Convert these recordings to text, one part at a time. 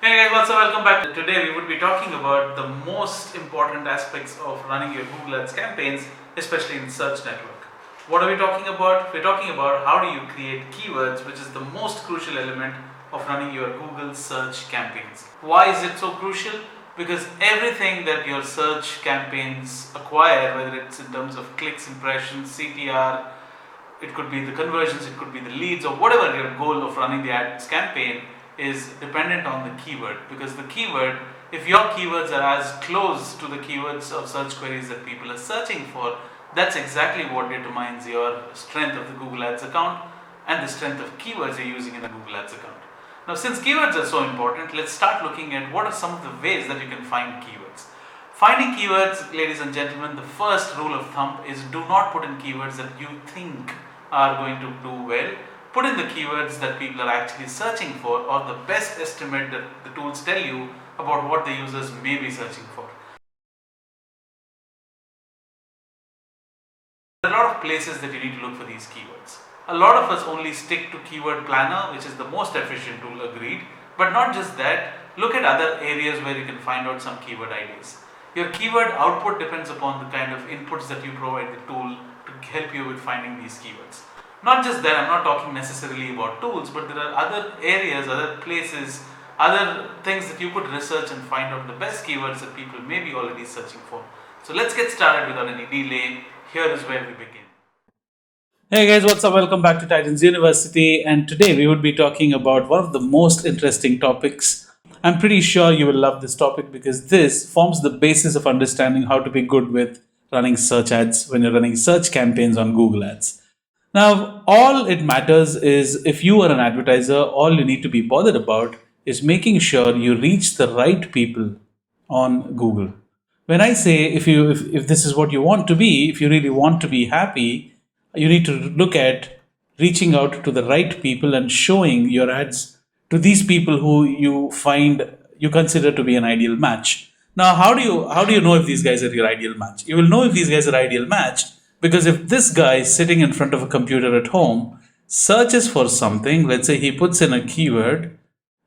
Hey guys, what's up? Welcome back. Today we would be talking about the most important aspects of running your Google Ads campaigns, especially in search network. What are we talking about? We're talking about how do you create keywords, which is the most crucial element of running your Google search campaigns. Why is it so crucial? Because everything that your search campaigns acquire, whether it's in terms of clicks, impressions, CTR, it could be the conversions, it could be the leads, or whatever your goal of running the ads campaign is dependent on the keyword. Because the keyword, if your keywords are as close to the keywords of search queries that people are searching for, that's exactly what determines your strength of the Google Ads account and the strength of keywords you're using in a Google Ads account. Now, since keywords are so important, let's start looking at what are some of the ways that you can find keywords. Finding keywords, ladies and gentlemen, the first rule of thumb is do not put in keywords that you think are going to do well. Put in the keywords that people are actually searching for, or the best estimate that the tools tell you about what the users may be searching for. There are a lot of places that you need to look for these keywords. A lot of us only stick to Keyword Planner, which is the most efficient tool, agreed. But not just that, look at other areas where you can find out some keyword ideas. Your keyword output depends upon the kind of inputs that you provide the tool to help you with finding these keywords. Not just that, I'm not talking necessarily about tools, but there are other areas, other places, other things that you could research and find out the best keywords that people may be already searching for. So let's get started without any delay. Here is where we begin. Hey guys, what's up? Welcome back to Titans University. And today we would be talking about one of the most interesting topics. I'm pretty sure you will love this topic because this forms the basis of understanding how to be good with running search ads when you're running search campaigns on Google Ads. Now, all it matters is if you are an advertiser, all you need to be bothered about is making sure you reach the right people on Google. When I say if this is what you want to be, if you really want to be happy, you need to look at reaching out to the right people and showing your ads to these people who you consider to be an ideal match. Now, how do you know if these guys are your ideal match? You will know if these guys are ideal match because if this guy sitting in front of a computer at home searches for something, let's say he puts in a keyword,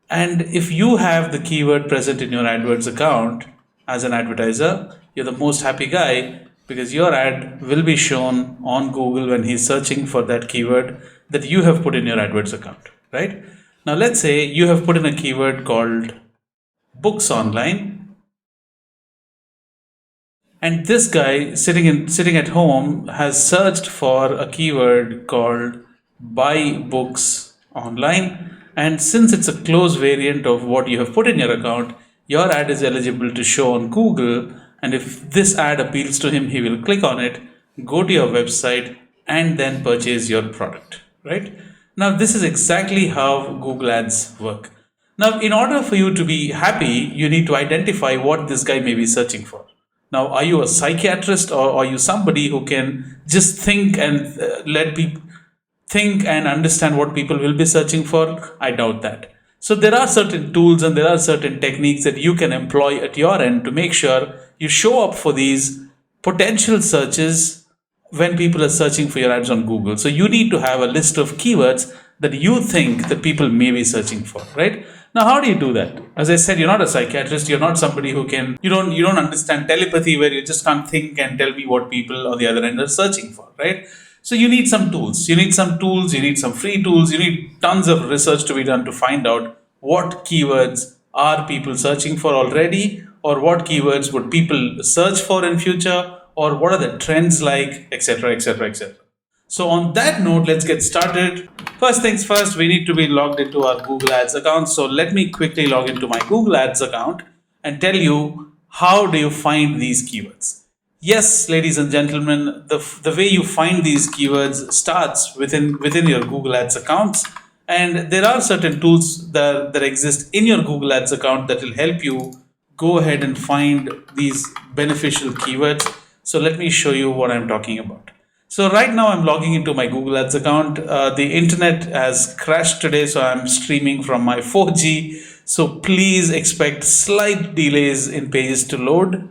and if you have the keyword present in your AdWords account as an advertiser, you're the most happy guy because your ad will be shown on Google when he's searching for that keyword that you have put in your AdWords account, right? Now, let's say you have put in a keyword called books online, and this guy sitting at home has searched for a keyword called buy books online, and since it's a close variant of what you have put in your account, your ad is eligible to show on Google. And if this ad appeals to him, he will click on it, go to your website, and then purchase your product, right? Now, this is exactly how Google Ads work. Now, in order for you to be happy, you need to identify what this guy may be searching for. Now, are you a psychiatrist or are you somebody who can just think and let people think and understand what people will be searching for? I doubt that. So there are certain tools and there are certain techniques that you can employ at your end to make sure you show up for these potential searches when people are searching for your ads on Google. So you need to have a list of keywords that you think that people may be searching for, right? Now, how do you do that? As I said, you're not a psychiatrist. You're not somebody who can, you don't understand telepathy where you just can't think and tell me what people on the other end are searching for, right? So you need some tools. You need some free tools. You need tons of research to be done to find out what keywords are people searching for already, or what keywords would people search for in future, or what are the trends like, etc., etc., etc. So on that note, let's get started. First things first, we need to be logged into our Google Ads account. So let me quickly log into my Google Ads account and tell you how do you find these keywords. Yes, ladies and gentlemen, the way you find these keywords starts within your Google Ads accounts. And there are certain tools that exist in your Google Ads account that will help you go ahead and find these beneficial keywords. So let me show you what I'm talking about. So right now I'm logging into my Google Ads account. The internet has crashed today, so I'm streaming from my 4G. So please expect slight delays in pages to load.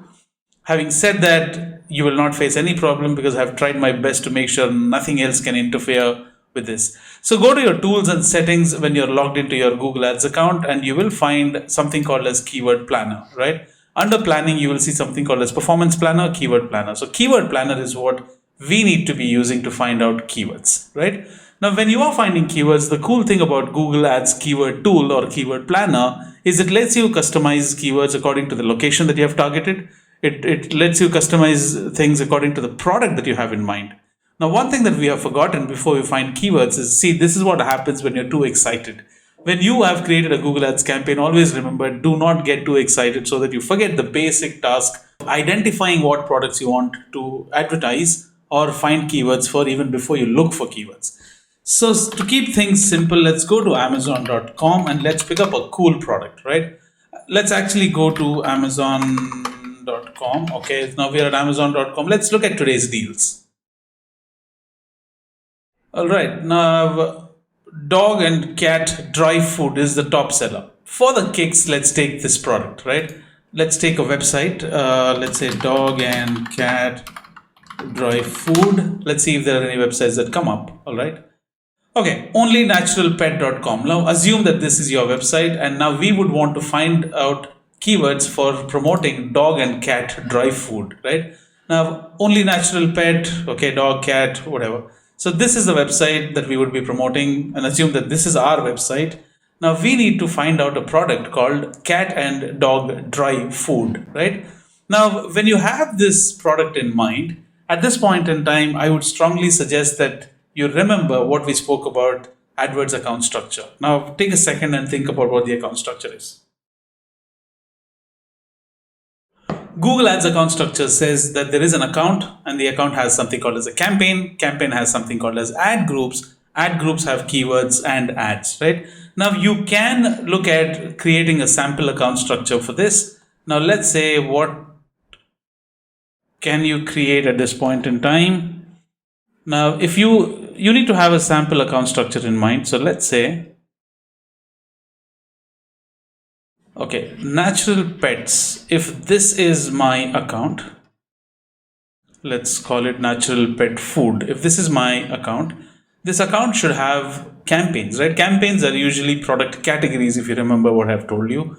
Having said that, you will not face any problem because I've tried my best to make sure nothing else can interfere with this. So go to your tools and settings when you're logged into your Google Ads account, and you will find something called as Keyword Planner, right? Under planning, you will see something called as Performance Planner, Keyword Planner. So Keyword Planner is what we need to be using to find out keywords, right? Now, when you are finding keywords, the cool thing about Google Ads Keyword Tool or Keyword Planner is it lets you customize keywords according to the location that you have targeted. It lets you customize things according to the product that you have in mind. Now, one thing that we have forgotten before we find keywords is, see, this is what happens when you're too excited. When you have created a Google Ads campaign, always remember, do not get too excited so that you forget the basic task of identifying what products you want to advertise or find keywords for even before you look for keywords. So to keep things simple, let's go to Amazon.com and let's pick up a cool product, right? Let's actually go to Amazon.com. Okay, now we are at Amazon.com. Let's look at today's deals. All right, now dog and cat dry food is the top seller. For the kicks, let's take this product, right? Let's take a website. Let's say dog and cat dry food. Let's see if there are any websites that come up. All right. Okay, onlynaturalpet.com. Now assume that this is your website, and now we would want to find out keywords for promoting dog and cat dry food, right? Now, only natural pet, okay, dog, cat, whatever. So this is the website that we would be promoting, and assume that this is our website. Now we need to find out a product called cat and dog dry food, right? Now, when you have this product in mind, at this point in time, I would strongly suggest that you remember what we spoke about AdWords account structure. Now take a second and think about what the account structure is. Google Ads account structure says that there is an account, and the account has something called as a campaign. Campaign has something called as ad groups. Ad groups have keywords and ads, right? Now you can look at creating a sample account structure for this. Now let's say, what can you create at this point in time? Now, if you need to have a sample account structure in mind. So let's say, okay, natural pets. If this is my account, let's call it natural pet food. If this is my account, this account should have campaigns, right? Campaigns are usually product categories, if you remember what I've told you.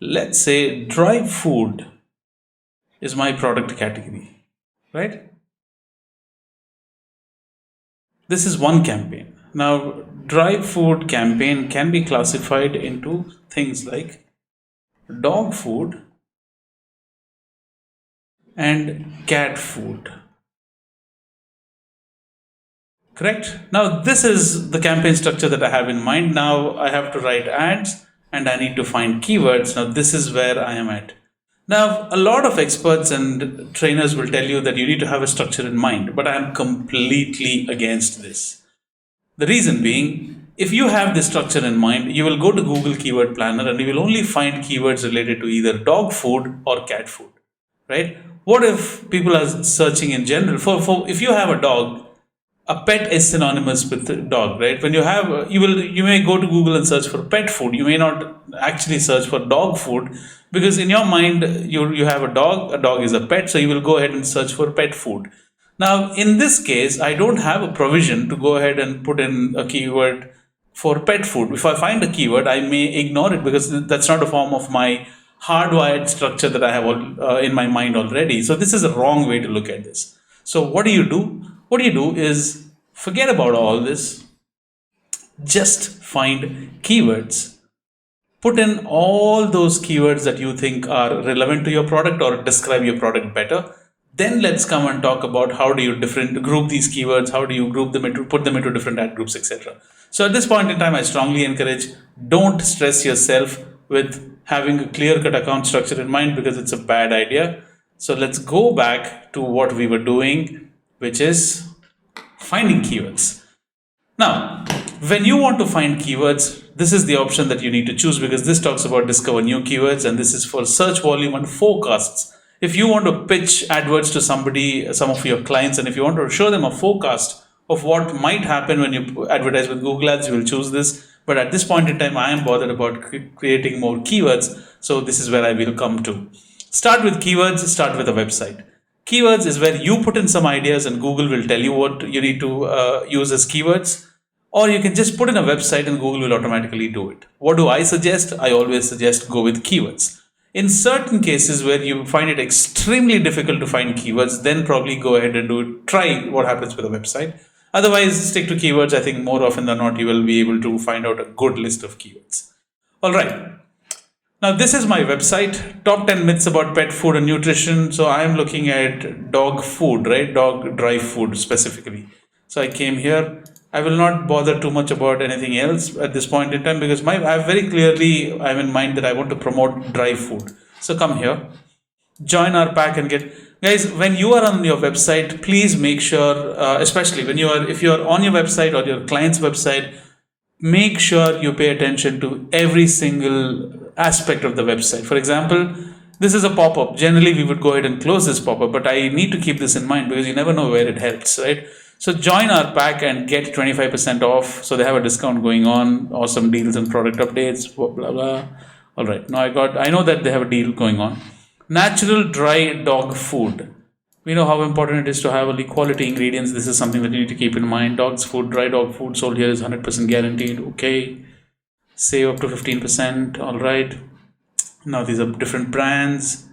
Let's say dry food is my product category, right? This is one campaign. Now, dry food campaign can be classified into things like dog food and cat food. Correct? Now, this is the campaign structure that I have in mind. Now, I have to write ads and I need to find keywords. Now, this is where I am at. Now, a lot of experts and trainers will tell you that you need to have a structure in mind, but I am completely against this. The reason being, if you have this structure in mind, you will go to Google Keyword Planner and you will only find keywords related to either dog food or cat food, right? What if people are searching in general for if you have a dog, a pet is synonymous with dog, right? When you have, you may go to Google and search for pet food. You may not actually search for dog food, because in your mind, you have a dog is a pet, so you will go ahead and search for pet food. Now, in this case, I don't have a provision to go ahead and put in a keyword for pet food. If I find a keyword, I may ignore it because that's not a form of my hardwired structure that I have in my mind already. So this is a wrong way to look at this. So what do you do? What you do is forget about all this. Just find keywords. Put in all those keywords that you think are relevant to your product or describe your product better. Then let's come and talk about how do you group these keywords, how do you group them into, put them into different ad groups, etc. So at this point in time, I strongly encourage, don't stress yourself with having a clear-cut account structure in mind, because it's a bad idea. So let's go back to what we were doing, which is finding keywords. Now, when you want to find keywords, this is the option that you need to choose, because this talks about discover new keywords, and this is for search volume and forecasts. If you want to pitch AdWords to somebody, some of your clients, and if you want to show them a forecast of what might happen when you advertise with Google Ads, you will choose this. But at this point in time, I am bothered about creating more keywords. So this is where I will come to. Start with keywords, start with a website. Keywords is where you put in some ideas and Google will tell you what you need to use as keywords. Or you can just put in a website and Google will automatically do it. What do I suggest? I always suggest go with keywords. In certain cases where you find it extremely difficult to find keywords, then probably go ahead and do it. Try what happens with a website. Otherwise, stick to keywords. I think more often than not, you will be able to find out a good list of keywords. All right. Now, this is my website, top 10 myths about pet food and nutrition. So I am looking at dog food, right? Dog dry food specifically. So I came here. I will not bother too much about anything else at this point in time because I have very clearly, I'm in mind that I want to promote dry food. So come here, join our pack and get, guys, when you are on your website, please make sure, especially when if you are on your website or your client's website, make sure you pay attention to every single aspect of the website. For example, this is a pop-up. Generally, we would go ahead and close this pop-up, but I need to keep this in mind because you never know where it helps, right? So join our pack and get 25% off. So they have a discount going on, awesome deals and product updates, blah, blah, blah. All right, now I know that they have a deal going on. Natural dry dog food. We know how important it is to have only quality ingredients. This is something that you need to keep in mind. Dog's food, dry dog food sold here is 100% guaranteed. Okay. Save up to 15%. All right. Now these are different brands.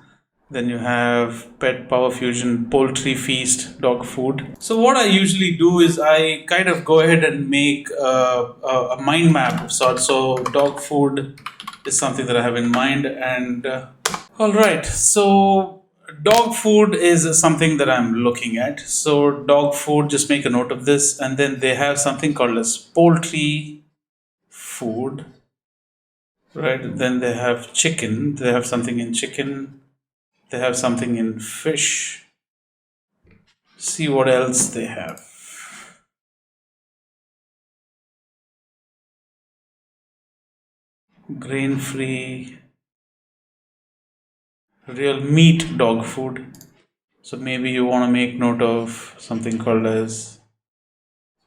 Then you have Pet Power Fusion Poultry Feast dog food. So what I usually do is I kind of go ahead and make a mind map of sorts. So dog food is something that I have in mind. And all right. So dog food is something that I'm looking at. So dog food, just make a note of this. And then they have something called as poultry food. Right. Then they have chicken. They have something in chicken. They have something in fish. See what else they have. Grain-free, real meat dog food. So maybe you want to make note of something called as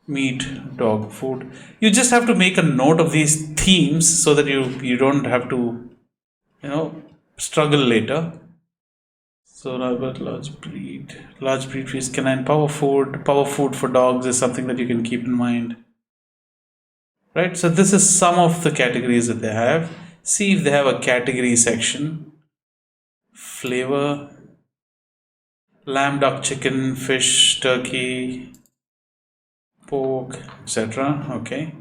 meat dog food. You just have to make a note of these themes so that you don't have to, struggle later. So now I've got large breed feast, canine power food. Power food for dogs is something that you can keep in mind. Right, so this is some of the categories that they have. See if they have a category section. Flavor, lamb, duck, chicken, fish, turkey, pork, etc. Okay.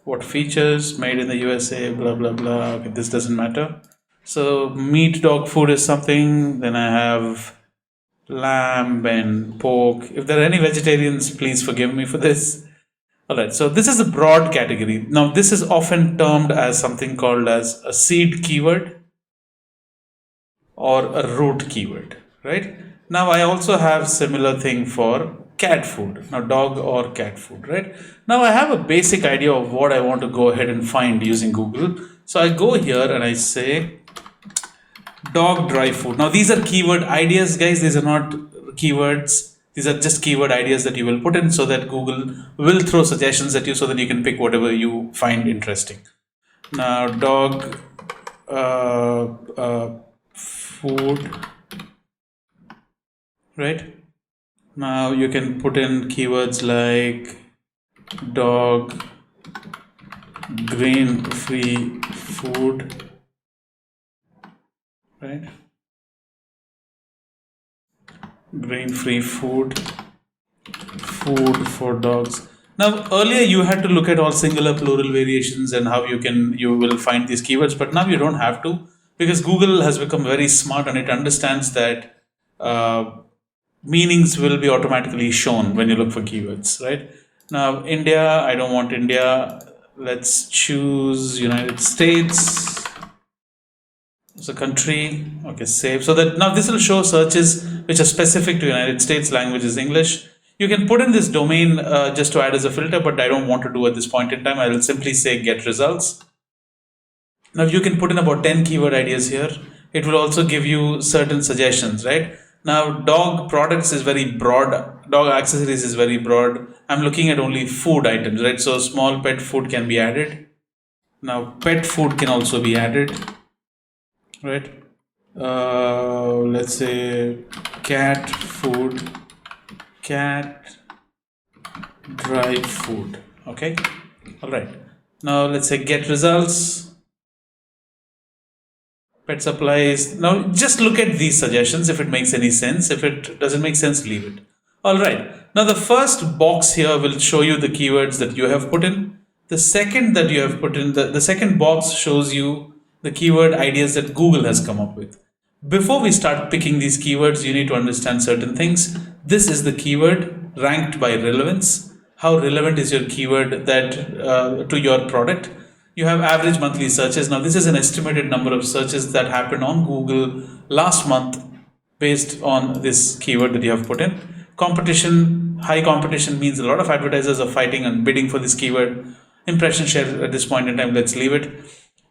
What features? Made in the USA, blah blah blah. Okay, this doesn't matter. So meat dog food is something. Then I have lamb and pork. If there are any vegetarians, please forgive me for this. All right, so this is a broad category. Now, this is often termed as something called as a seed keyword or a root keyword, right? Now, I also have similar thing for cat food. Now, dog or cat food, right? Now, I have a basic idea of what I want to go ahead and find using Google. So I go here and I say dog dry food. Now, these are keyword ideas, guys. These are not keywords. These are just keyword ideas that you will put in so that Google will throw suggestions at you so that you can pick whatever you find interesting. Now, dog food, right? Now, you can put in keywords like dog grain-free food, right? Grain-free food for dogs. Now, earlier you had to look at all singular, plural variations and how you will find these keywords, but now you don't have to because Google has become very smart and it understands that meanings will be automatically shown when you look for keywords, right? Now, India, I don't want India. Let's choose United States as a country. Okay, save. So that now this will show searches which are specific to United States. Language is English. You can put in this domain just to add as a filter, but I don't want to do at this point in time. I will simply say get results. Now you can put in about 10 keyword ideas here. It will also give you certain suggestions, right? Now dog products is very broad. Dog accessories is very broad. I'm looking at only food items, right? So small pet food can be added. Now pet food can also be added, right? Let's say cat food, cat dry food. Okay. All right. Now let's say get results, pet supplies. Now just look at these suggestions if it makes any sense. If it doesn't make sense, leave it. All right. Now the first box here will show you the keywords that you have put in. The second that you have put in, the second box shows you the keyword ideas that Google has come up with. Before we start picking these keywords, you need to understand certain things. This is the keyword ranked by relevance. How relevant is your keyword to your product? You have average monthly searches. Now, this is an estimated number of searches that happened on Google last month based on this keyword that you have put in. Competition, high competition means a lot of advertisers are fighting and bidding for this keyword. Impression share at this point in time, let's leave it.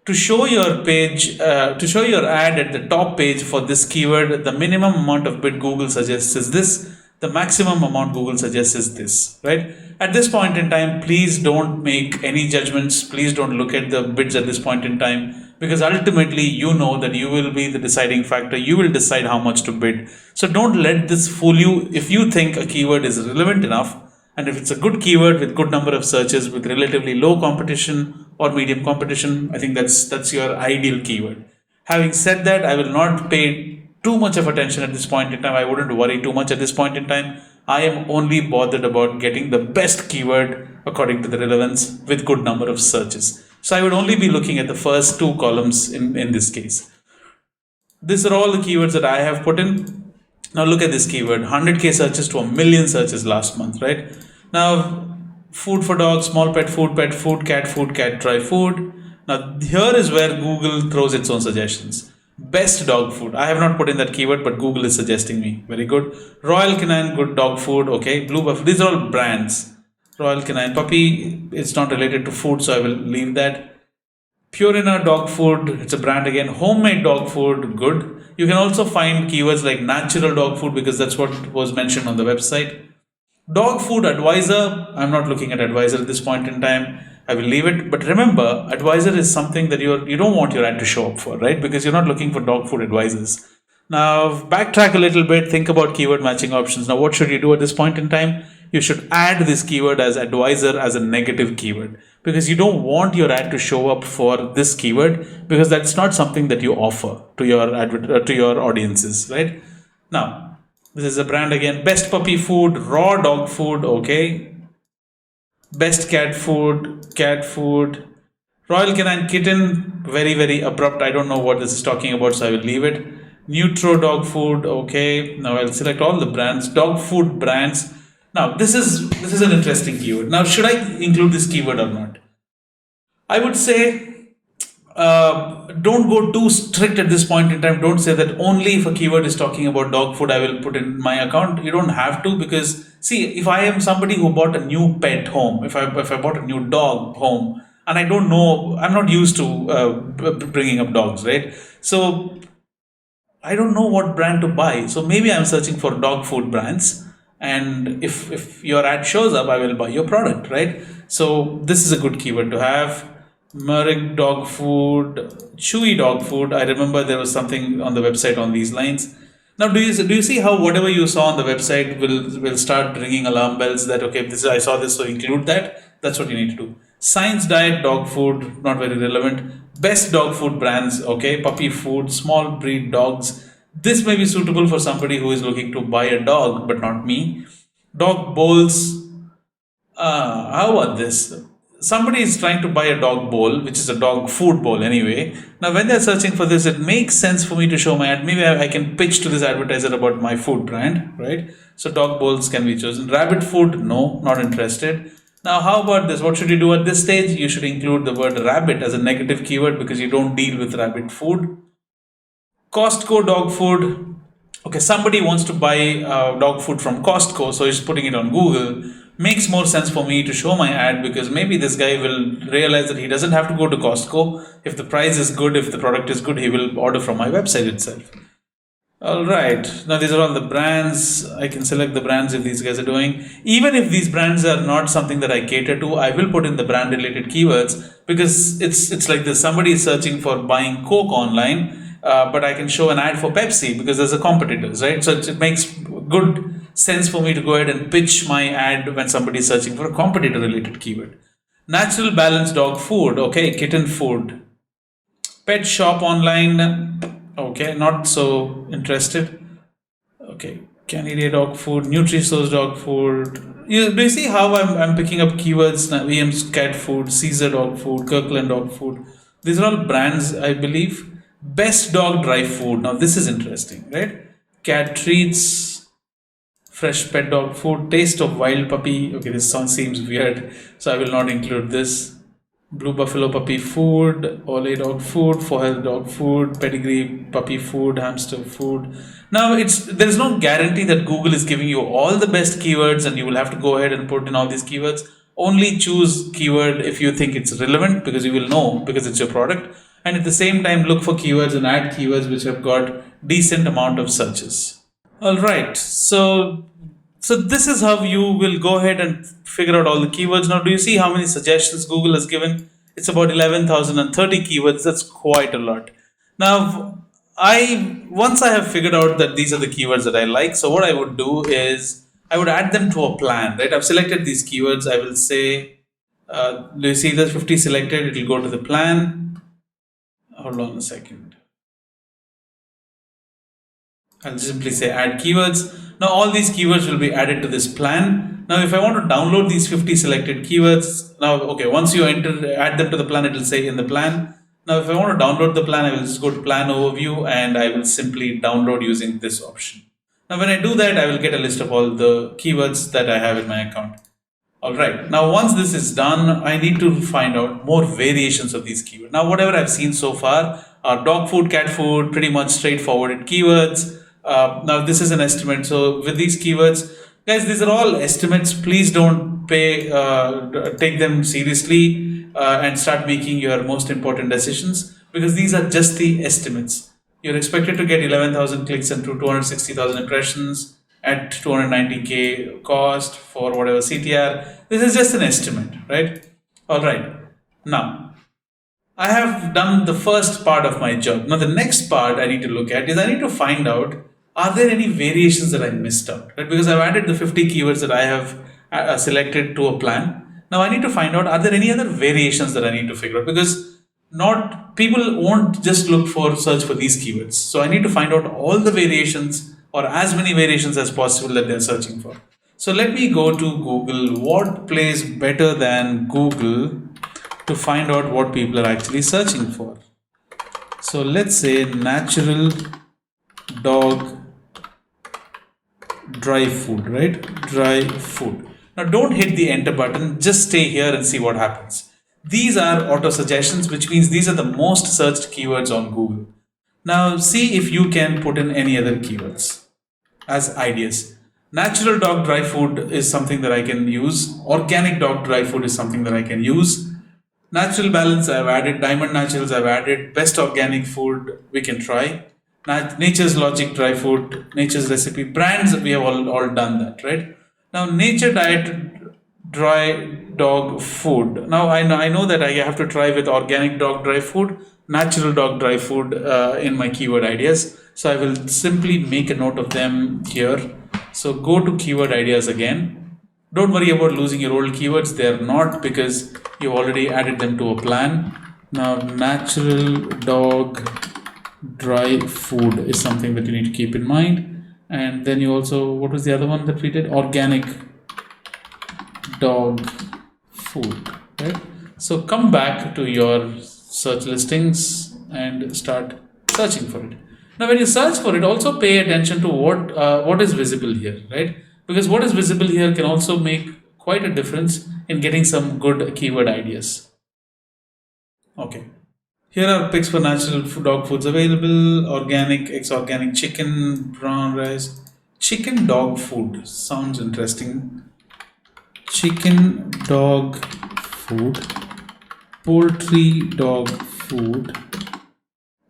To show your page, to show your ad at the top page for this keyword, the minimum amount of bid Google suggests is this. The maximum amount Google suggests is this, right? At this point in time, please don't make any judgments. Please don't look at the bids at this point in time, because ultimately you know that you will be the deciding factor. You will decide how much to bid. So don't let this fool you. If you think a keyword is relevant enough, and if it's a good keyword with good number of searches with relatively low competition or medium competition, I think that's your ideal keyword. Having said that, I will not pay too much of attention at this point in time. I wouldn't worry too much at this point in time. I am only bothered about getting the best keyword according to the relevance with good number of searches. So I would only be looking at the first two columns in this case. These are all the keywords that I have put in. Now look at this keyword, 100k searches to 1 million searches last month, right? Now, food for dogs, small pet food, cat, dry food. Now here is where Google throws its own suggestions. Best dog food. I have not put in that keyword, but Google is suggesting me. Very good. Royal Canin, good dog food. Okay. Blue Buffalo. These are all brands. Royal Canin puppy. It's not related to food, so I will leave that. Purina dog food. It's a brand again. Homemade dog food. Good. You can also find keywords like natural dog food because that's what was mentioned on the website. Dog food advisor. I'm not looking at advisor at this point in time. I will leave it. But remember, advisor is something that you don't want your ad to show up for, right? Because you're not looking for dog food advisors. Now, backtrack a little bit. Think about keyword matching options. Now, what should you do at this point in time? You should add this keyword as advisor as a negative keyword because you don't want your ad to show up for this keyword because that's not something that you offer to your audiences, right? Now, this is a brand again. Best puppy food, raw dog food. Okay. Best cat food. Royal Canin kitten, very, very abrupt. I don't know what this is talking about, so I will leave it. Neutro dog food, okay. Now I'll select all the brands, dog food brands. Now this is an interesting keyword. Now should I include this keyword or not? I would say don't go too strict at this point in time. Don't say that only if a keyword is talking about dog food, I will put in my account. You don't have to because see, if I am somebody who bought a new pet home, if I bought a new dog home, and I don't know, I'm not used to bringing up dogs, right? So I don't know what brand to buy. So maybe I'm searching for dog food brands. And if your ad shows up, I will buy your product, right? So this is a good keyword to have. Merrick dog food, Chewy dog food. I remember there was something on the website on these lines. Now, do you see how whatever you saw on the website will start ringing alarm bells that okay, I saw this, so include that. That's what you need to do. Science diet dog food, not very relevant. Best dog food brands, okay, puppy food, small breed dogs. This may be suitable for somebody who is looking to buy a dog, but not me. Dog bowls. How about this? Somebody is trying to buy a dog bowl, which is a dog food bowl anyway. Now, when they're searching for this, it makes sense for me to show my ad. Maybe I can pitch to this advertiser about my food brand, right? So, dog bowls can be chosen. Rabbit food, no, not interested. Now, how about this? What should you do at this stage? You should include the word rabbit as a negative keyword because you don't deal with rabbit food. Costco dog food. Okay, somebody wants to buy dog food from Costco, so he's putting it on Google. Makes more sense for me to show my ad because maybe this guy will realize that he doesn't have to go to Costco. If the price is good, if the product is good, he will order from my website itself. All right. Now these are all the brands. I can select the brands if these guys are doing. Even if these brands are not something that I cater to, I will put in the brand related keywords because it's like this. Somebody is searching for buying Coke online, but I can show an ad for Pepsi because there's a competitors, right? So it makes good sense for me to go ahead and pitch my ad when somebody is searching for a competitor related keyword. Natural balanced dog food, okay, kitten food. Pet shop online, okay, not so interested. Okay, Canadian dog food, Nutri-Source dog food. Do you see how I'm picking up keywords now? VM's cat food, Caesar dog food, Kirkland dog food. These are all brands, I believe. Best dog dry food. Now this is interesting, right? Cat treats, fresh pet dog food, taste of wild puppy. Okay, this sound seems weird, so I will not include this. Blue buffalo puppy food, Olay dog food, forehead dog food, pedigree puppy food, hamster food. Now there is no guarantee that Google is giving you all the best keywords and you will have to go ahead and put in all these keywords. Only choose keyword if you think it's relevant, because you will know because it's your product. And at the same time, look for keywords and add keywords which have got decent amount of searches. All right, so this is how you will go ahead and figure out all the keywords. Now, do you see how many suggestions Google has given? It's about 11,030 keywords. That's quite a lot. Now, once I have figured out that these are the keywords that I like, so what I would do is I would add them to a plan, right? I've selected these keywords. I will say, do you see the 50 selected? It will go to the plan. Hold on a second. I'll simply say add keywords. Now all these keywords will be added to this plan. Now if I want to download these 50 selected keywords, now okay, once you add them to the plan, it will say in the plan. Now if I want to download the plan, I will just go to plan overview and I will simply download using this option. Now when I do that, I will get a list of all the keywords that I have in my account. Alright, now once this is done, I need to find out more variations of these keywords. Now whatever I've seen so far are dog food, cat food, pretty much straightforward keywords. Now this is an estimate. So with these keywords, guys, these are all estimates. Please don't take them seriously and start making your most important decisions, because these are just the estimates. You're expected to get 11,000 clicks and 260,000 impressions at 290K cost for whatever CTR. This is just an estimate, right? All right. Now, I have done the first part of my job. Now, the next part I need to look at is I need to find out, are there any variations that I missed out, right? Because I've added the 50 keywords that I have selected to a plan. Now I need to find out, are there any other variations that I need to figure out? Because not people won't just search for these keywords. So I need to find out all the variations, or as many variations as possible, that they're searching for. So let me go to Google. What plays better than Google to find out what people are actually searching for? So let's say natural dog dry food, right? Dry food. Now don't hit the enter button, just stay here and see what happens. These are auto suggestions, which means these are the most searched keywords on Google. Now see if you can put in any other keywords as ideas. Natural dog dry food is something that I can use. Organic dog dry food is something that I can use. Natural balance I've added. Diamond Naturals I've added. Best organic food we can try. Nature's Logic dry food. Nature's Recipe. Brands, we have all done that, right? Now Nature Diet dry dog food. Now I know that I have to try with organic dog dry food, natural dog dry food in my keyword ideas. So I will simply make a note of them here. So go to keyword ideas again. Don't worry about losing your old keywords. They are not, because you already added them to a plan. Now natural dog dry food is something that you need to keep in mind. And then you also, what was the other one that we did? Organic dog food, right? So come back to your search listings and start searching for it. Now when you search for it, also pay attention to what is visible here, right? Because what is visible here can also make quite a difference in getting some good keyword ideas. Okay. Here are pics for natural dog foods available. Organic, ex-organic chicken, brown rice. Chicken dog food sounds interesting. Chicken dog food. Poultry dog food.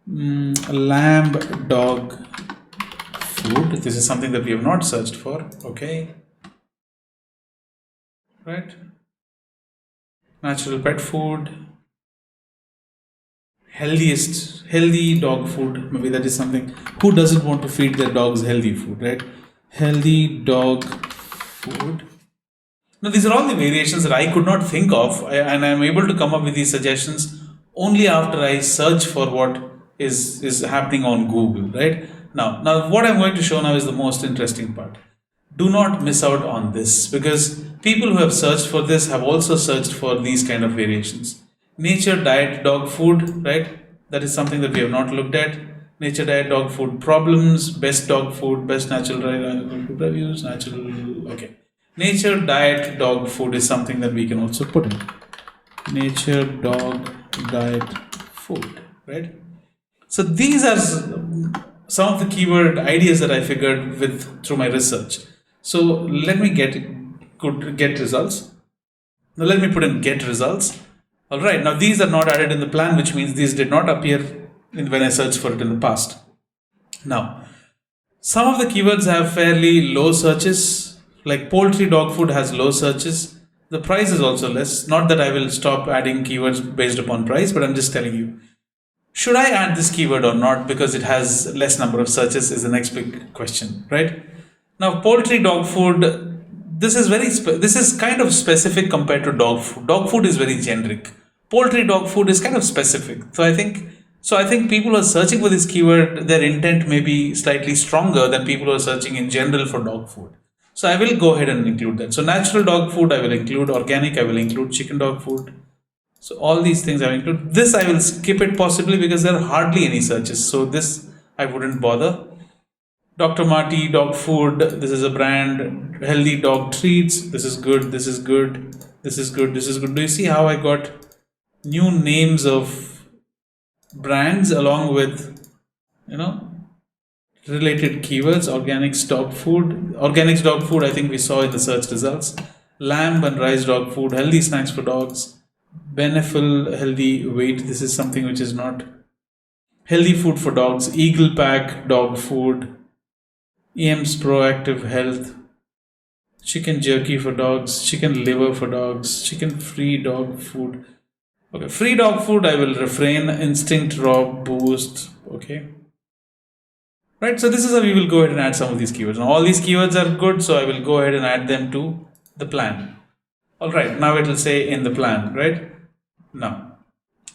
Lamb dog food. This is something that we have not searched for. Okay. Right. Natural pet food. Healthy dog food. Maybe that is something. Who doesn't want to feed their dogs healthy food, right? healthy dog food. Now, these are all the variations that I could not think of, and I'm able to come up with these suggestions only after I search for what is happening on Google, right? Now, what I'm going to show now is the most interesting part. Do not miss out on this, because people who have searched for this have also searched for these kind of variations. Nature diet dog food, right? That is something that we have not looked at. Nature diet dog food problems, best dog food, best natural food reviews, natural. Okay. Nature diet dog food is something that we can also put in. Nature dog diet food, right? So these are some of the keyword ideas that I figured with through my research. So let me get results. Now let me put in get results. All right. Now these are not added in the plan, which means these did not appear when I searched for it in the past. Now, some of the keywords have fairly low searches, like poultry dog food has low searches. The price is also less. Not that I will stop adding keywords based upon price, but I'm just telling you. Should I add this keyword or not because it has less number of searches is the next big question, right? Now, poultry dog food, this is this is kind of specific compared to dog food. Dog food is very generic. Poultry dog food is kind of specific. So I think people who are searching for this keyword, their intent may be slightly stronger than people who are searching in general for dog food. So I will go ahead and include that. So natural dog food I will include, organic I will include, chicken dog food. So all these things I will include. This I will skip it possibly because there are hardly any searches. So this I wouldn't bother. Dr. Marty dog food. This is a brand. Healthy dog treats. This is good. This is good. This is good. This is good. Do you see how I got new names of brands along with, you know, related keywords? Organics dog food. Organics dog food I think we saw in the search results. Lamb and rice dog food. Healthy snacks for dogs. Beneful healthy weight. This is something which is not healthy food for dogs. Eagle pack dog food. EM's proactive health. Chicken jerky for dogs. Chicken liver for dogs. Chicken free dog food. Okay, free dog food I will refrain. Instinct raw boost. Okay. Right, so this is how we will go ahead and add some of these keywords. Now all these keywords are good, so I will go ahead and add them to the plan. All right, now it will say in the plan, right? Now,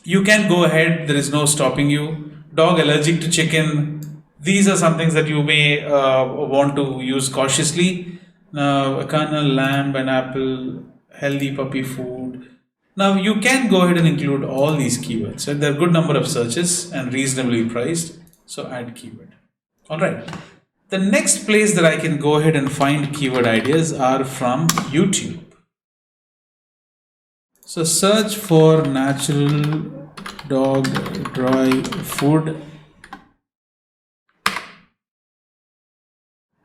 you can go ahead, there is no stopping you. Dog allergic to chicken, these are some things that you may want to use cautiously. Now, a kernel, lamb, an apple, healthy puppy food. Now, you can go ahead and include all these keywords. Right? There are a good number of searches and reasonably priced, so add keyword. All right. The next place that I can go ahead and find keyword ideas are from YouTube. So search for natural dog dry food,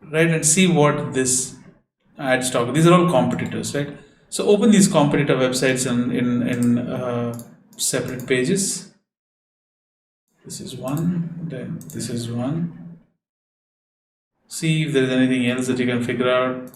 right, and see what this ad stock. These are all competitors, right? So open these competitor websites in separate pages. This is one, then this is one. See if there is anything else that you can figure out.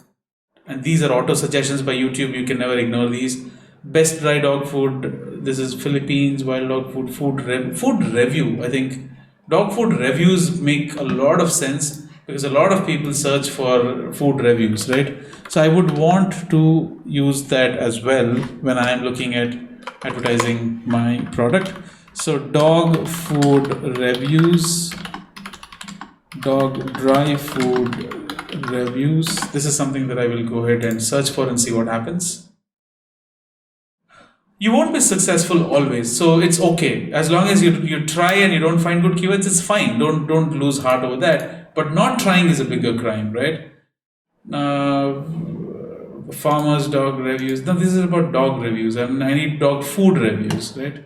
And these are auto suggestions by YouTube. You can never ignore these. Best dry dog food. This is Philippines wild dog food. Food review. I think dog food reviews make a lot of sense because a lot of people search for food reviews, right? So I would want to use that as well when I am looking at advertising my product. So dog food reviews, dog dry food reviews. This is something that I will go ahead and search for and see what happens. You won't be successful always, so it's okay as long as you try and you don't find good keywords. It's fine. Don't lose heart over that. But not trying is a bigger crime, right? Farmers dog reviews. Now this is about dog reviews. I need dog food reviews, right?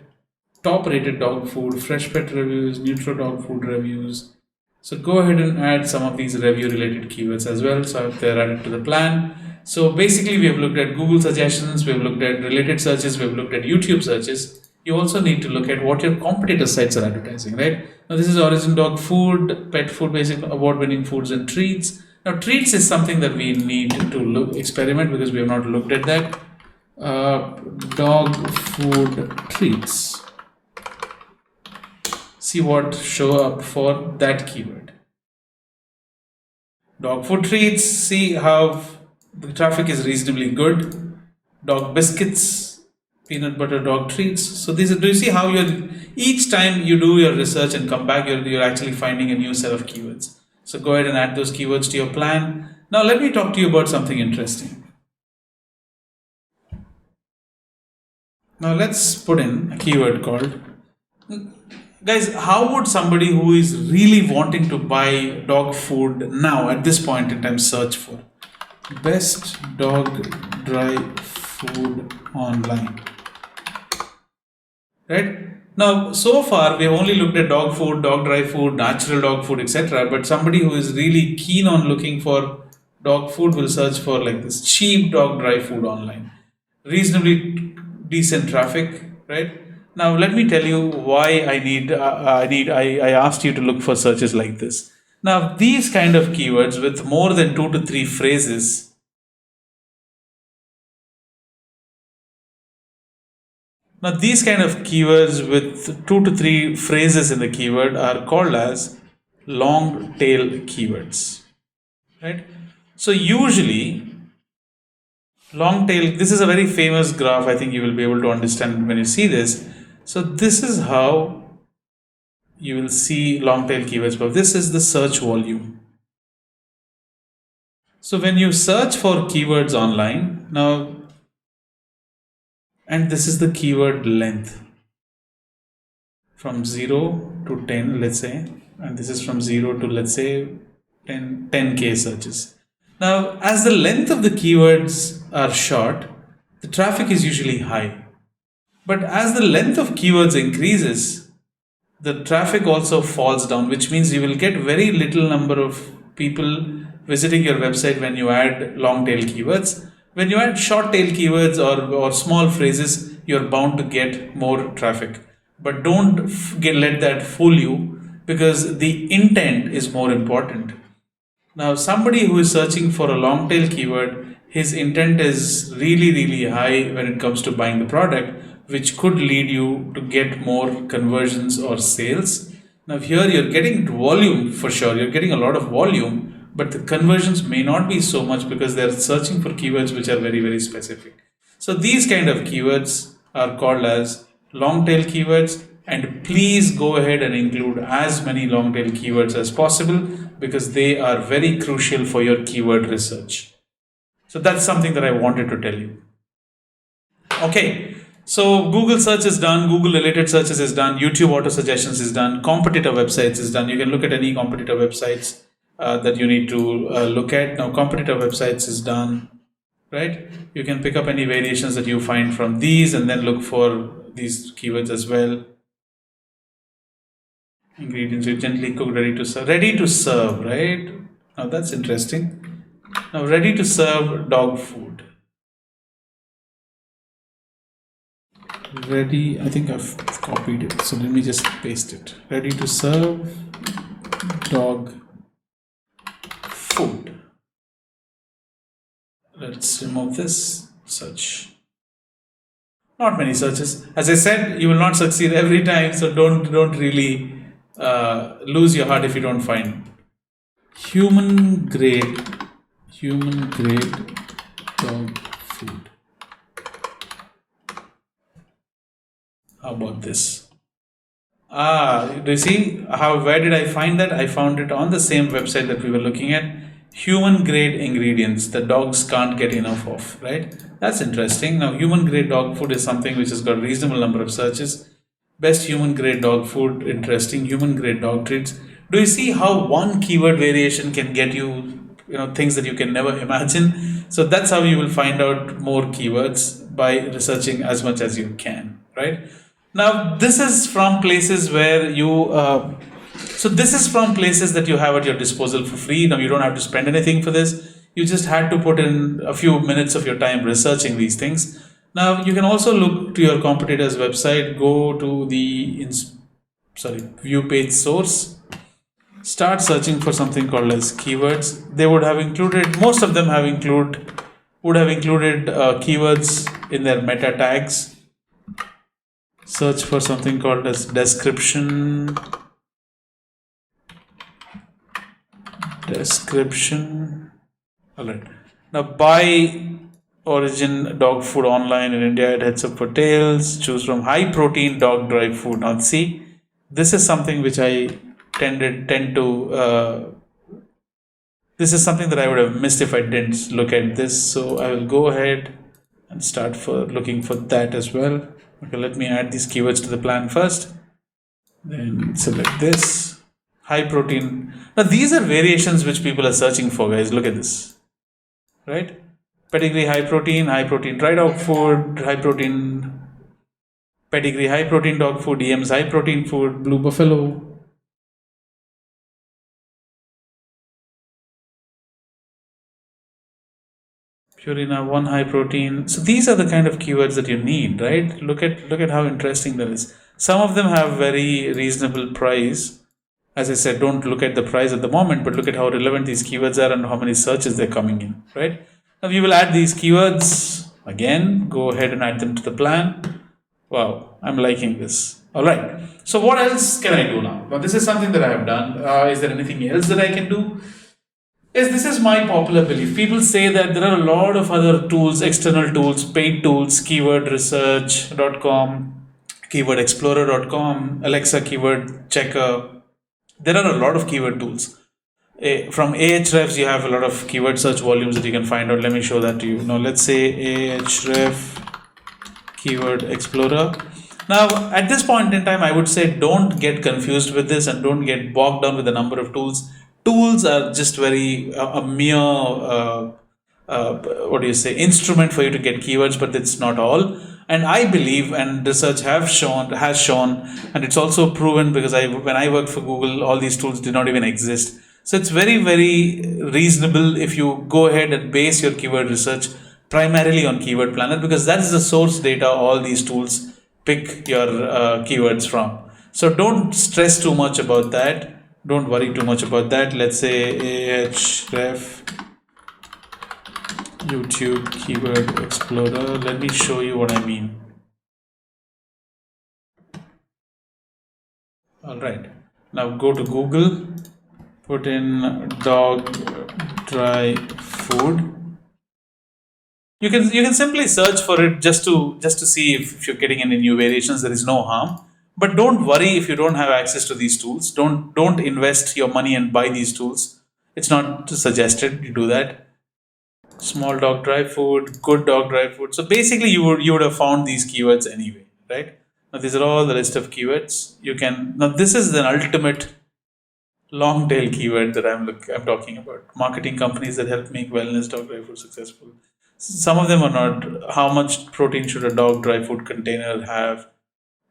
Top rated dog food, fresh pet reviews, neutral dog food reviews. So go ahead and add some of these review related keywords as well. So they're added to the plan. So basically we have looked at Google suggestions, we have looked at related searches, we have looked at YouTube searches. You also need to look at what your competitor sites are advertising, right? Now this is Origin Dog Food, Pet Food, basic award-winning foods and treats. Now treats is something that we need to experiment because we have not looked at that. Dog food treats. See what show up for that keyword. Dog food treats, see how the traffic is reasonably good. Dog biscuits, peanut butter dog treats. So these are, do you see how you're, each time you do your research and come back, you're actually finding a new set of keywords. So go ahead and add those keywords to your plan. Now let me talk to you about something interesting. Now let's put in a keyword called, guys, how would somebody who is really wanting to buy dog food now at this point in time search for best dog dry food online? Right? Now, so far we have only looked at dog food, dog dry food, natural dog food, etc. But somebody who is really keen on looking for dog food will search for like this cheap dog dry food online. Reasonably decent traffic, right? Now let me tell you why I asked you to look for searches like this. Now these kind of keywords with more than 2 to 3 phrases, now these kind of keywords with 2 to 3 phrases in the keyword are called as long tail keywords, right? So usually long tail, this is a very famous graph. I think you will be able to understand when you see this. So this is how you will see long tail keywords, but this is the search volume. So when you search for keywords online now, and this is the keyword length from 0 to 10, let's say, and this is from 0 to, let's say, 10k searches. Now as the length of the keywords are short, the traffic is usually high, but as the length of keywords increases, the traffic also falls down, which means you will get very little number of people visiting your website when you add long tail keywords. When you add short tail keywords or small phrases, you're bound to get more traffic. But don't let that fool you, because the intent is more important. Now, somebody who is searching for a long tail keyword, his intent is really, really high when it comes to buying the product, which could lead you to get more conversions or sales. Now, here you're getting volume for sure, you're getting a lot of volume, but the conversions may not be so much because they're searching for keywords which are very, very specific. So, these kind of keywords are called as long tail keywords, and please go ahead and include as many long tail keywords as possible because they are very crucial for your keyword research. So that's something that I wanted to tell you. Okay, so Google search is done, Google related searches is done, YouTube auto suggestions is done, competitor websites is done. You can look at any competitor websites that you need to look at. Now competitor websites is done, right? You can pick up any variations that you find from these and then look for these keywords as well. Ingredients: gently cooked, ready to serve. Ready to serve, right? Now that's interesting. Now ready to serve dog food. Ready, I think I've copied it. So let me just paste it. Ready to serve dog food. Let's remove this search. Not many searches. As I said, you will not succeed every time, so don't really lose your heart if you don't find. Human grade dog food. How about this? Do you see how, where did I find that? I found it on the same website that we were looking at. Human grade ingredients that dogs can't get enough of, right? That's interesting. Now human grade dog food is something which has got a reasonable number of searches. Best human grade dog food, interesting. Human grade dog treats. Do you see how one keyword variation can get you, things that you can never imagine? So that's how you will find out more keywords, by researching as much as you can, right? Now this is from places where you so this is from places that you have at your disposal for free. Now you don't have to spend anything for this. You just had to put in a few minutes of your time researching these things. Now you can also look to your competitor's website, go to the view page source, start searching for something called as keywords. They would have included, most of them would have included keywords in their meta tags. Search for something called as description description. All right. Now, buy origin dog food online in India. It heads up for tails. Choose from high protein dog dry food. Now, see, this is something which I tend to. This is something that I would have missed if I didn't look at this. So I will go ahead and start for looking for that as well. Okay, let me add these keywords to the plan first. Then select this high protein. Now these are variations which people are searching for, guys. Look at this, right? Pedigree high protein dry dog food, high protein pedigree high protein dog food, EM's high protein food, blue buffalo. Purina one high protein. So these are the kind of keywords that you need, right? Look at how interesting that is. Some of them have very reasonable price. As I said, don't look at the price at the moment, but look at how relevant these keywords are and how many searches they're coming in, right? Now we will add these keywords again. Go ahead and add them to the plan. Wow, I'm liking this. All right. So what else can I do now? Now this is something that I have done. Is there anything else that I can do? Yes, this is my popular belief. People say that there are a lot of other tools, external tools, paid tools, keywordresearch.com, keywordexplorer.com, Alexa keyword checker. There are a lot of keyword tools. From Ahrefs, you have a lot of keyword search volumes that you can find out. Let me show that to you. Now, let's say Ahref Keyword Explorer. Now, at this point in time, I would say don't get confused with this and don't get bogged down with the number of tools. Tools are just very a mere instrument for you to get keywords, but it's not all. And I believe, and research has shown, and it's also proven because when I worked for Google, all these tools did not even exist. So it's very, very reasonable if you go ahead and base your keyword research primarily on Keyword Planner, because that is the source data all these tools pick your keywords from. So don't stress too much about that. Don't worry too much about that. Let's say Ahref YouTube Keyword Explorer. Let me show you what I mean. All right. Now go to Google, put in dog dry food. You can simply search for it just to see if you're getting any new variations. There is no harm. But don't worry if you don't have access to these tools. Don't invest your money and buy these tools. It's not suggested you do that. Small dog dry food, good dog dry food. So basically you would have found these keywords anyway, right? Now these are all the list of keywords. Now this is the ultimate long tail keyword that I'm talking about. Marketing companies that help make wellness dog dry food successful. Some of them are not. How much protein should a dog dry food container have?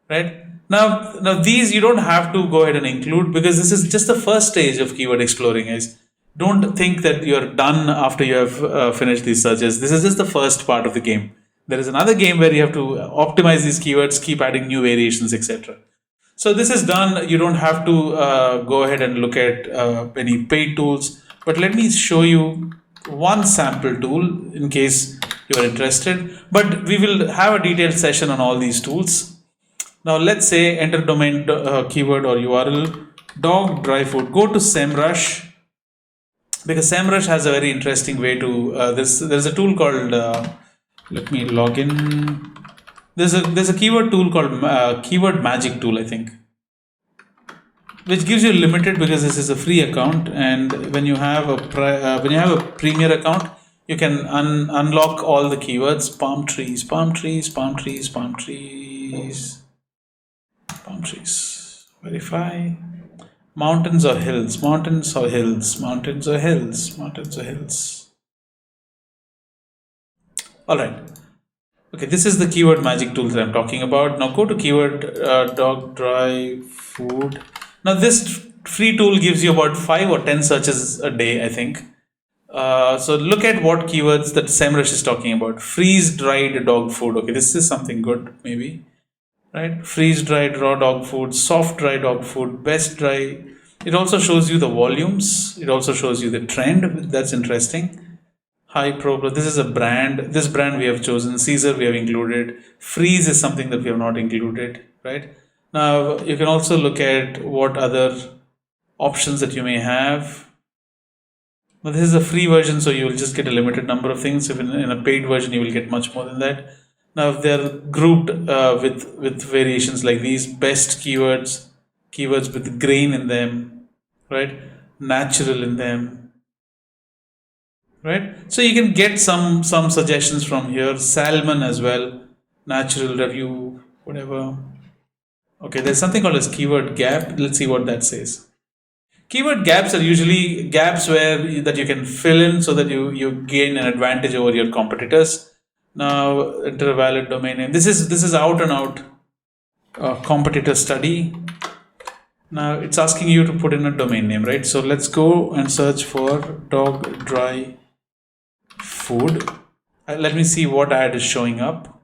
Right? Now these you don't have to go ahead and include, because this is just the first stage of keyword exploring, guys. Don't think that you're done after you have finished these searches. This is just the first part of the game. There is another game where you have to optimize these keywords, keep adding new variations, etc. So this is done. You don't have to go ahead and look at any paid tools. But let me show you one sample tool in case you are interested. But we will have a detailed session on all these tools. Now let's say enter domain keyword or URL dog dry food. Go to SEMrush, because SEMrush has a very interesting way to there's a tool called let me log in. There's a keyword tool called Keyword Magic Tool, I think, which gives you limited, because this is a free account, and when you have a premier account, you can unlock all the keywords. Palm trees, verify. Mountains or hills. All right. Okay, this is the keyword magic tool that I'm talking about. Now go to keyword dog dry food. Now this free tool gives you about 5 or 10 searches a day, I think. So look at what keywords that SEMrush is talking about. Freeze dried dog food. Okay, this is something good, maybe. Right? Freeze dried raw dog food, soft dry dog food, best dry. It also shows you the volumes. It also shows you the trend. That's interesting. High Pro. This is a brand. This brand we have chosen. Caesar we have included. Freeze is something that we have not included. Right? Now you can also look at what other options that you may have. Now this is a free version, so you will just get a limited number of things. If in a paid version, you will get much more than that. Now, if they're grouped with variations like these, best keywords, keywords with grain in them, right? Natural in them, right? So you can get some suggestions from here. Salmon as well, natural review, whatever. Okay, there's something called as keyword gap. Let's see what that says. Keyword gaps are usually gaps that you can fill in so that you gain an advantage over your competitors. Now enter a valid domain name. This is out and out competitor study. Now it's asking you to put in a domain name, right? So let's go and search for dog dry food. Let me see what ad is showing up.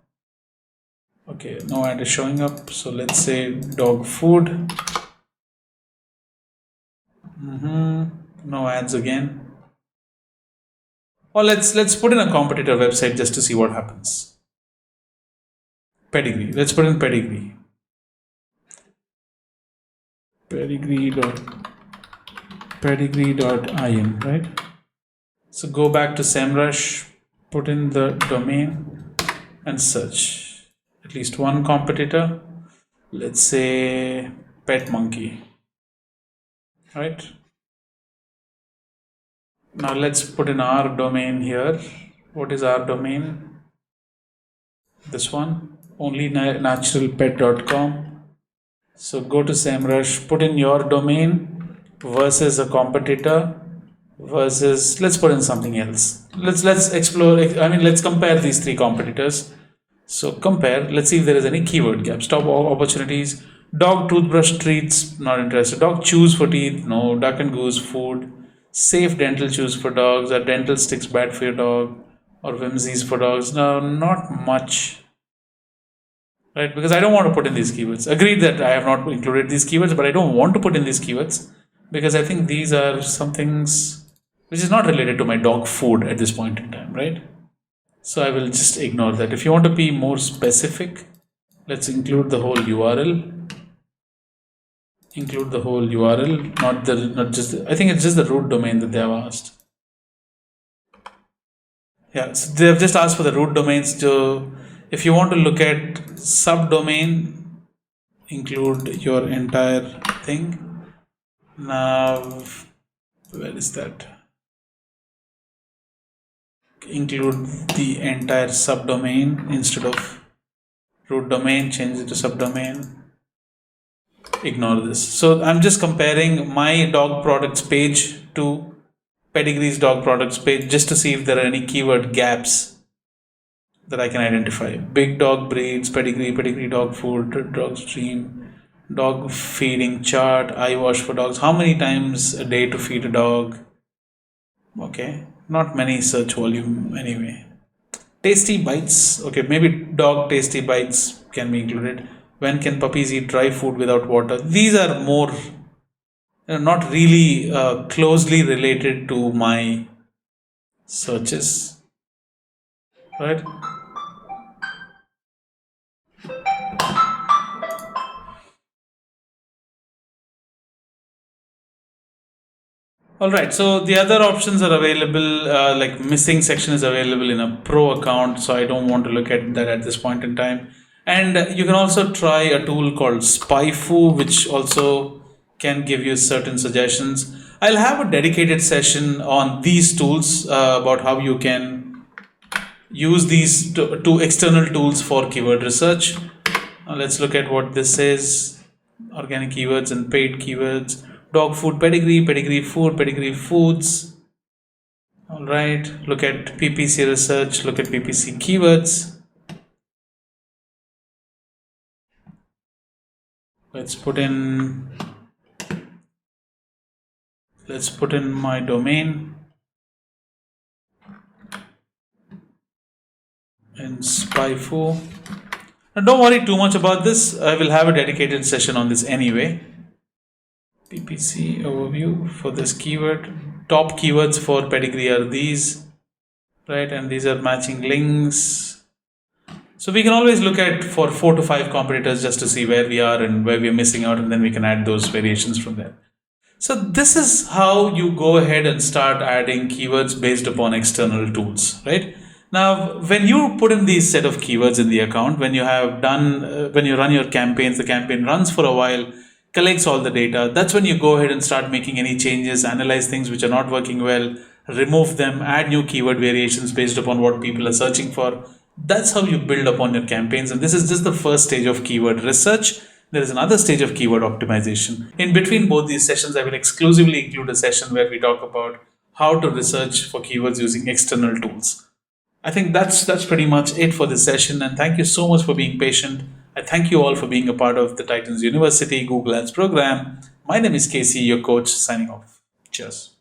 Okay, no ad is showing up. So let's say dog food. No ads again. Or let's put in a competitor website just to see what happens. Pedigree. Let's put in pedigree. Pedigree.in, right? So go back to SEMrush, put in the domain and search. At least one competitor. Let's say pet monkey. Right? Now let's put in our domain here. What is our domain? This one, only naturalpet.com. So go to SEMrush, put in your domain versus a competitor versus, let's put in something else. Let's explore, let's compare these three competitors. So compare, let's see if there is any keyword gaps. Top opportunities, dog toothbrush treats, not interested. Dog chews for teeth, no. Duck and goose food. Safe dental chews for dogs. Are dental sticks bad for your dog? Or whimsies for dogs? No, not much. Right, because I don't want to put in these keywords. Agreed that I have not included these keywords, but I don't want to put in these keywords because I think these are some things which is not related to my dog food at this point in time, right? So I will just ignore that. If you want to be more specific, let's include the whole URL. Include the whole URL, not just. I think it's just the root domain that they have asked. Yeah, so they have just asked for the root domains. So if you want to look at subdomain, include your entire thing. Now, where is that? Include the entire subdomain instead of root domain, change it to subdomain. Ignore this. So I'm just comparing my dog products page to Pedigree's dog products page just to see if there are any keyword gaps that I can identify. Big dog breeds, pedigree dog food, dog stream, dog feeding chart, eye wash for dogs. How many times a day to feed a dog? Okay, not many search volume anyway. Tasty bites. Okay, maybe dog tasty bites can be included. When can puppies eat dry food without water? These are more not really closely related to my searches, right? Alright, so the other options are available, like missing section is available in a pro account, so I don't want to look at that at this point in time. And you can also try a tool called SpyFu, which also can give you certain suggestions. I'll have a dedicated session on these tools about how you can use these two external tools for keyword research. Let's look at what this is. Organic keywords and paid keywords. Dog food pedigree food, pedigree foods. All right, look at PPC research, look at PPC keywords. Let's put in my domain in SpyFu. Now don't worry too much about this. I will have a dedicated session on this anyway. PPC overview for this keyword. Top keywords for pedigree are these, right? And these are matching links. So we can always look at for 4 to 5 competitors just to see where we are and where we are missing out, and then we can add those variations from there. So this is how you go ahead and start adding keywords based upon external tools, right? Now, when you put in these set of keywords in the account, when you have done, when you run your campaigns, the campaign runs for a while, collects all the data. That's when you go ahead and start making any changes, analyze things which are not working well, remove them, add new keyword variations based upon what people are searching for. That's how you build upon your campaigns. And this is just the first stage of keyword research. There is another stage of keyword optimization. In between both these sessions, I will exclusively include a session where we talk about how to research for keywords using external tools. I think that's pretty much it for this session, and thank you so much for being patient. I thank you all for being a part of the Titans University Google Ads program. My name is Casey, your coach, signing off. Cheers.